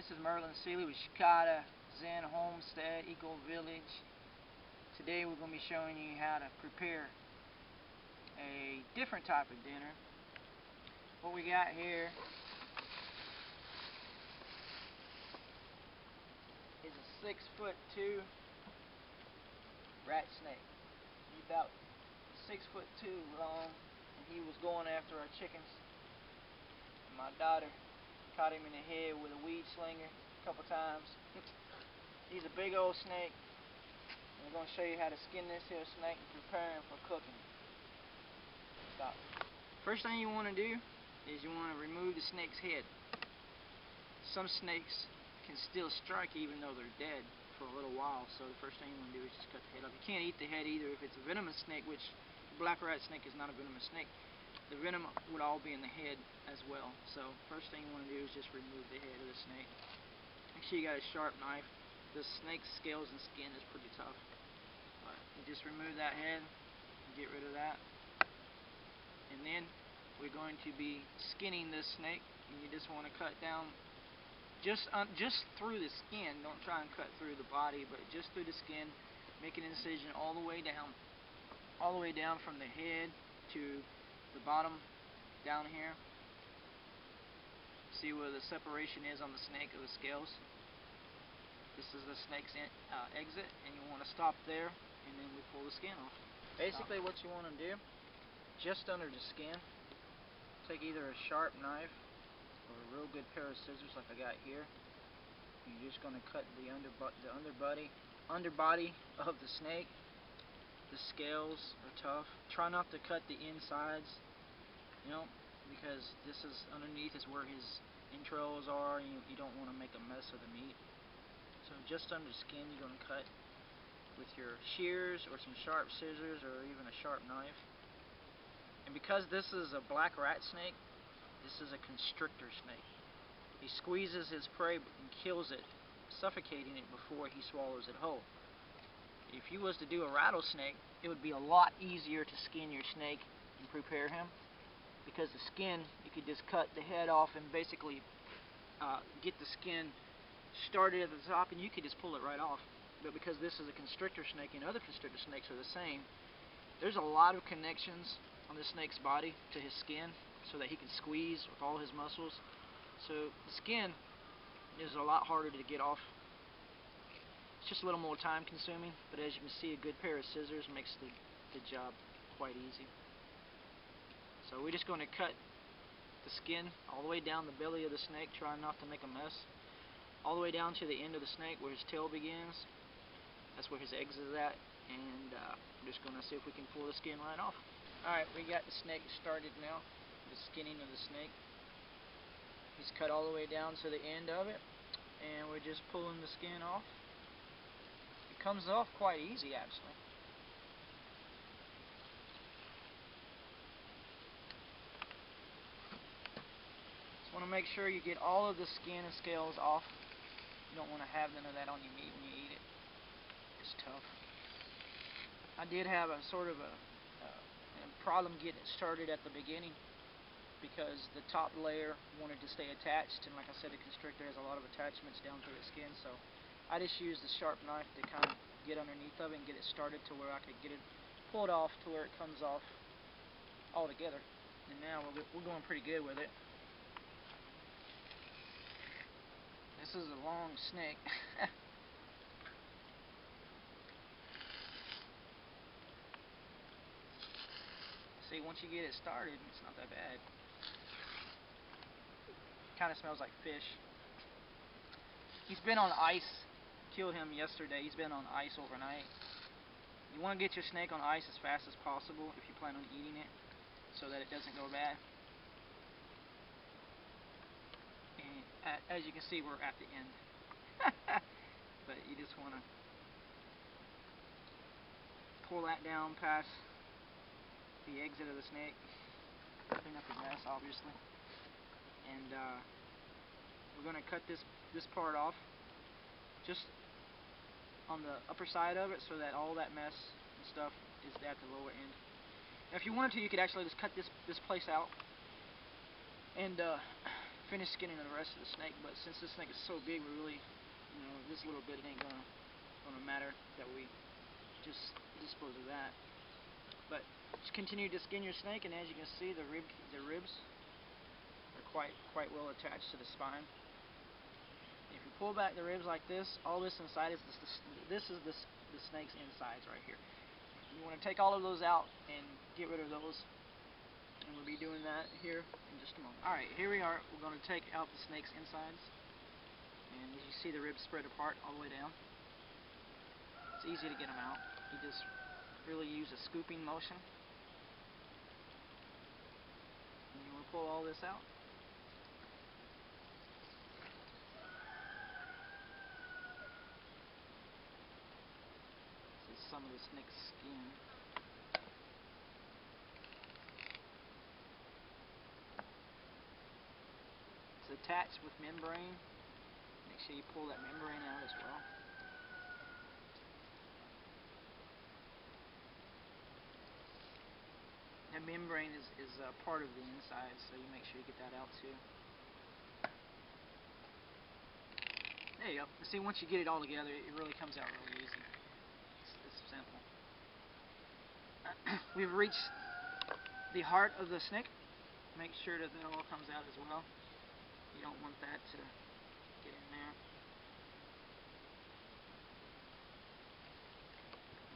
This is Merlin Seeley with Shikata Zen Homestead Eco Village. Today we're going to be showing you how to prepare a different type of dinner. What we got here is a 6'2" rat snake. He's about 6'2" long, and he was going after our chickens. And my daughter caught him in the head with a weed slinger a couple times. He's a big old snake. And we're going to show you how to skin this here snake and prepare him for cooking. Stop. First thing you want to do is you want to remove the snake's head. Some snakes can still strike even though they're dead for a little while, so the first thing you want to do is just cut the head off. You can't eat the head either if it's a venomous snake, which the black rat snake is not a venomous snake. The venom would all be in the head as well. So first thing you want to do is just remove the head of the snake. Make sure you got a sharp knife. The snake's scales and skin is pretty tough. But you just remove that head and get rid of that. And then we're going to be skinning this snake. And you just want to cut down just through the skin. Don't try and cut through the body, but just through the skin. Make an incision all the way down. All the way down from the head to the bottom down here. See where the separation is on the snake of the scales. This is the snake's exit, and you want to stop there, and then we pull the skin off. Basically what you want to do, just under the skin, take either a sharp knife or a real good pair of scissors like I got here. You're just going to cut the underbody of the snake. The scales are tough. Try not to cut the insides, because this is underneath is where his entrails are, and you don't want to make a mess of the meat. So just under the skin you're going to cut with your shears or some sharp scissors or even a sharp knife. And because this is a black rat snake, this is a constrictor snake. He squeezes his prey and kills it, suffocating it before he swallows it whole. If you was to do a rattlesnake, it would be a lot easier to skin your snake and prepare him, because the skin, you could just cut the head off and basically get the skin started at the top, and you could just pull it right off. But because this is a constrictor snake and other constrictor snakes are the same, there's a lot of connections on the snake's body to his skin so that he can squeeze with all his muscles. So the skin is a lot harder to get off. It's just a little more time consuming, but as you can see, a good pair of scissors makes the job quite easy. So we're just going to cut the skin all the way down the belly of the snake, trying not to make a mess, all the way down to the end of the snake where his tail begins. That's where his exit is at, and we're just going to see if we can pull the skin right off. Alright, we got the snake started now, the skinning of the snake. He's cut all the way down to the end of it, and we're just pulling the skin off. Comes off quite easy, actually. Just want to make sure you get all of the skin and scales off. You don't want to have none of that on your meat when you eat it. It's tough. I did have a sort of a problem getting it started at the beginning, because the top layer wanted to stay attached, and like I said, the constrictor has a lot of attachments down through its skin, so I just used a sharp knife to kind of get underneath of it and get it started to where I could get it pulled off to where it comes off all together. And now we're going pretty good with it. This is a long snake. See, once you get it started, it's not that bad. Kind of smells like fish. He's been on ice. Killed him yesterday. He's been on ice overnight. You want to get your snake on ice as fast as possible if you plan on eating it, so that it doesn't go bad. And as you can see, we're at the end. But you just want to pull that down past the exit of the snake. Clean up the mess, obviously. And we're going to cut this part off, just on the upper side of it, so that all that mess and stuff is at the lower end. Now, if you wanted to, you could actually just cut this place out and finish skinning the rest of the snake, but since this snake is so big, we really, this little bit ain't gonna matter that we just dispose of that. But just continue to skin your snake, and as you can see, the ribs are quite well attached to the spine. If you pull back the ribs like this, all this inside is the snake's insides right here. You want to take all of those out and get rid of those, and we'll be doing that here in just a moment. Alright, here we are. We're going to take out the snake's insides, and as you see, the ribs spread apart all the way down. It's easy to get them out. You just really use a scooping motion, and you want to pull all this out. Some of the snake's skin. It's attached with membrane. Make sure you pull that membrane out as well. That membrane is part of the inside, so you make sure you get that out too. There you go. See, once you get it all together, it really comes out really easy. It's simple. We've reached the heart of the snake. Make sure that all comes out as well. You don't want that to get in there.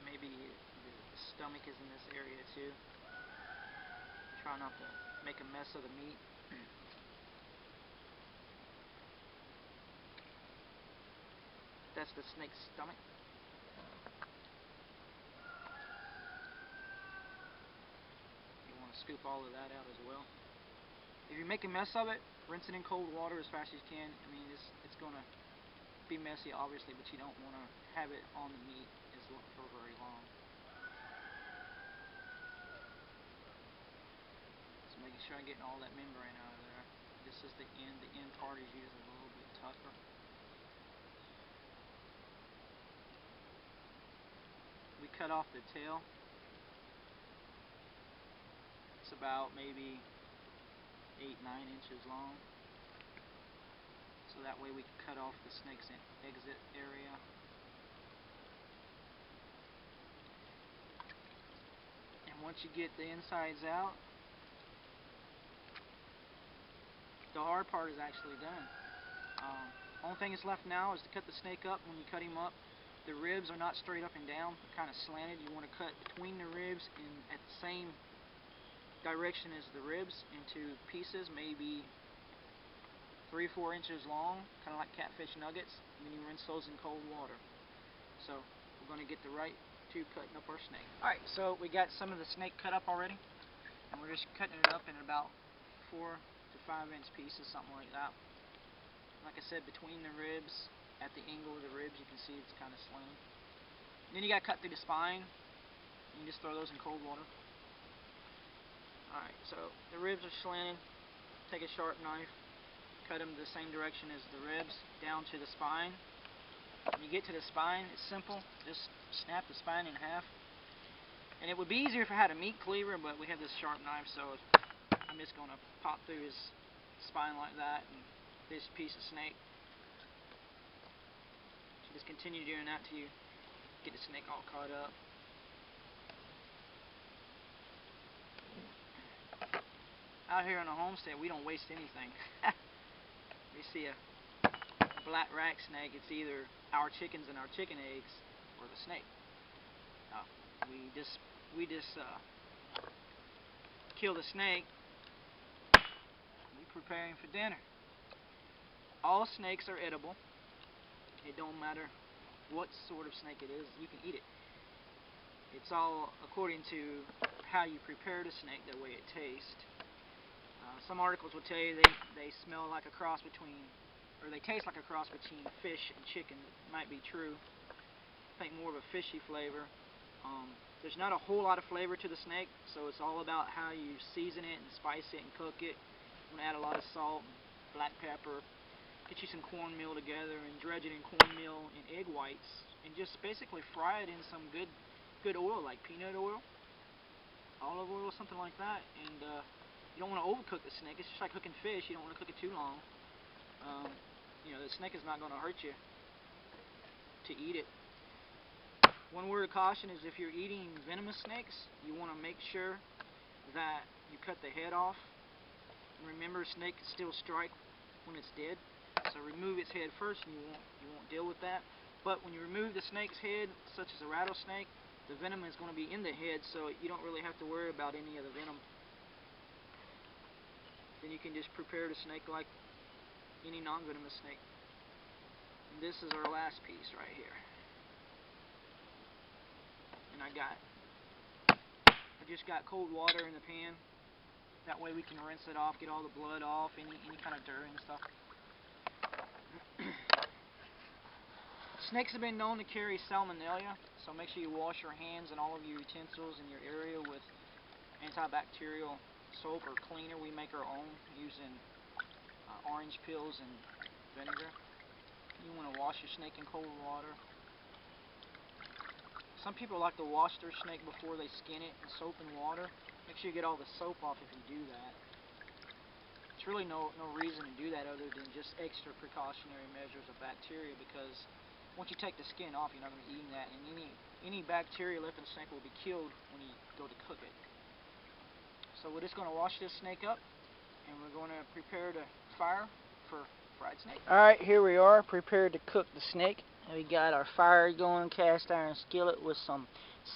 Maybe the stomach is in this area too. Try not to make a mess of the meat. That's the snake's stomach. Scoop all of that out as well. If you make a mess of it, rinse it in cold water as fast as you can. I mean, it's going to be messy, obviously, but you don't want to have it on the meat for very long. So making sure I'm getting all that membrane out of there. This is the end. The end part is usually a little bit tougher. We cut off the tail. It's about maybe 8-9 inches long, so that way we can cut off the snake's exit area. And once you get the insides out, the hard part is actually done. Only thing that's left now is to cut the snake up. When you cut him up, the ribs are not straight up and down, they're kind of slanted. You want to cut between the ribs and at the same direction as the ribs into pieces, maybe 3-4 inches long, kind of like catfish nuggets, and then you rinse those in cold water. So we're going to get the right to cutting up our snake. Alright, so we got some of the snake cut up already, and we're just cutting it up in about 4 to 5 inch pieces, something like that. Like I said, between the ribs, at the angle of the ribs, you can see it's kind of slanted. Then you got to cut through the spine. You just throw those in cold water. Alright, so the ribs are slanted. Take a sharp knife, cut them the same direction as the ribs, down to the spine. When you get to the spine, it's simple. Just snap the spine in half. And it would be easier if I had a meat cleaver, but we have this sharp knife, so I'm just going to pop through his spine like that, and this piece of snake. So just continue doing that till you get the snake all caught up. Out here on the homestead, we don't waste anything. We see a black rack snake, it's either our chickens and our chicken eggs or the snake. We just kill the snake. We're preparing for dinner. All snakes are edible. It don't matter what sort of snake it is, you can eat it. It's all according to how you prepare the snake, the way it tastes. Some articles will tell you they smell like a cross between, or they taste like a cross between fish and chicken. It might be true. I think more of a fishy flavor. There's not a whole lot of flavor to the snake, so it's all about how you season it and spice it and cook it. You want to add a lot of salt and black pepper. Get you some cornmeal together and dredge it in cornmeal and egg whites, and just basically fry it in some good oil, like peanut oil, olive oil, something like that, and You don't want to overcook the snake. It's just like cooking fish. You don't want to cook it too long. You know, the snake is not going to hurt you to eat it. One word of caution is if you're eating venomous snakes, you want to make sure that you cut the head off. And remember, a snake can still strike when it's dead. So remove its head first, and you won't deal with that. But when you remove the snake's head, such as a rattlesnake, the venom is going to be in the head, so you don't really have to worry about any of the venom. Then you can just prepare the snake like any non-venomous snake. And this is our last piece right here. And I just got cold water in the pan. That way we can rinse it off, get all the blood off, any kind of dirt and stuff. Snakes have been known to carry salmonella, so make sure you wash your hands and all of your utensils in your area with antibacterial soap or cleaner. We make our own using orange peels and vinegar. You want to wash your snake in cold water. Some people like to wash their snake before they skin it in soap and water. Make sure you get all the soap off if you do that. There's really no reason to do that other than just extra precautionary measures of bacteria, because once you take the skin off, you're not going to be eating that, and any bacteria left in the snake will be killed when you go to cook it. So we're just going to wash this snake up, and we're going to prepare the fire for fried snake. Alright, here we are, prepared to cook the snake. We got our fire going, cast iron skillet with some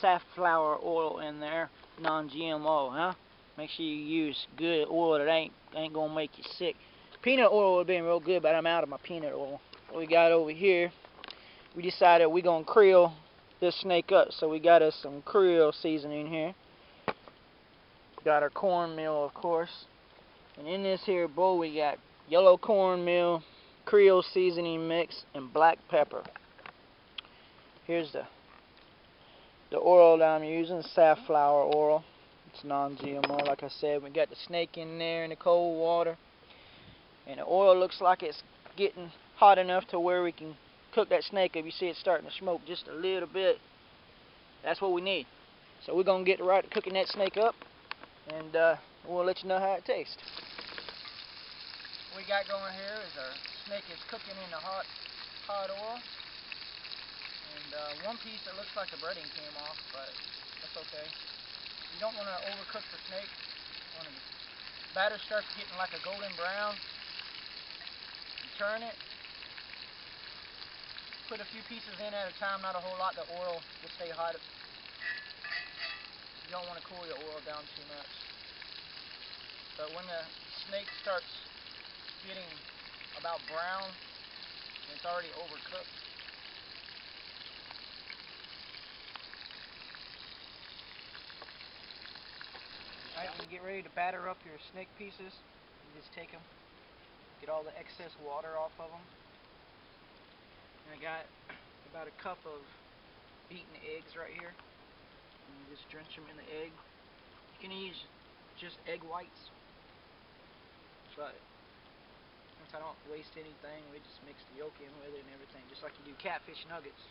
safflower oil in there, non-GMO, huh? Make sure you use good oil that ain't gonna make you sick. Peanut oil would have been real good, but I'm out of my peanut oil. What we got over here, we decided we're gonna Creole this snake up, so we got us some Creole seasoning here. Got our cornmeal, of course, and in this here bowl we got yellow cornmeal, Creole seasoning mix, and black pepper. Here's the oil that I'm using, safflower oil. It's non-GMO, like I said. We got the snake in there in the cold water, and the oil looks like it's getting hot enough to where we can cook that snake. If you see it starting to smoke just a little bit, that's what we need. So we're gonna get right to cooking that snake up, and we'll let you know how it tastes. What we got going here is our snake is cooking in the hot oil. And one piece, it looks like the breading came off, but that's okay. You don't want to overcook the snake. When the batter starts getting like a golden brown, you turn it. Put a few pieces in at a time, not a whole lot. The oil will stay hot. You don't want to cool your oil down too much. But when the snake starts getting about brown, it's already overcooked. Alright, when you get ready to batter up your snake pieces, you just take them, get all the excess water off of them. And I got about a cup of beaten eggs right here. And you just drench them in the egg. You can use just egg whites, but since I don't waste anything, we just mix the yolk in with it and everything, just like you do catfish nuggets.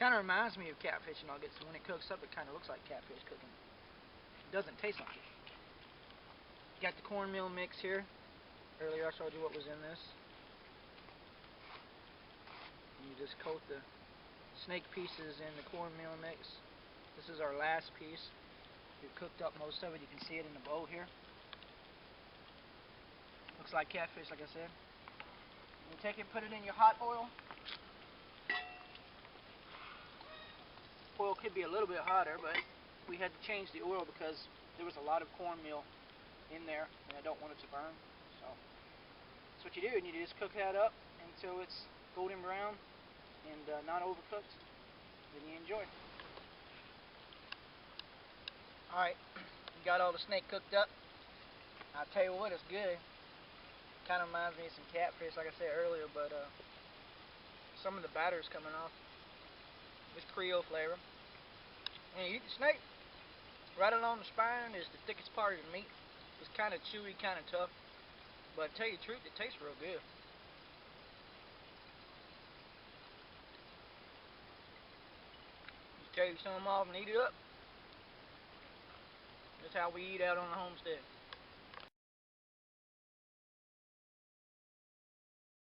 Kind of reminds me of catfish nuggets. When it cooks up, it kind of looks like catfish cooking. It doesn't taste like it. Got the cornmeal mix here. Earlier I showed you what was in this. And you just coat the snake pieces in the cornmeal mix. This is our last piece. We've cooked up most of it. You can see it in the bowl here. Looks like catfish, like I said. You take it, put it in your hot oil. Oil could be a little bit hotter, but we had to change the oil because there was a lot of cornmeal in there, and I don't want it to burn. So that's what you do, and you just cook that up until it's golden brown and not overcooked. Then you enjoy. Alright, we got all the snake cooked up. I'll tell you what, it's good. Kind of reminds me of some catfish, like I said earlier, but some of the batter's coming off. It's Creole flavor. When you eat the snake, right along the spine is the thickest part of the meat. It's kind of chewy, kind of tough, but to tell you the truth, it tastes real good. Just carry some off and eat it up. That's how we eat out on the homestead.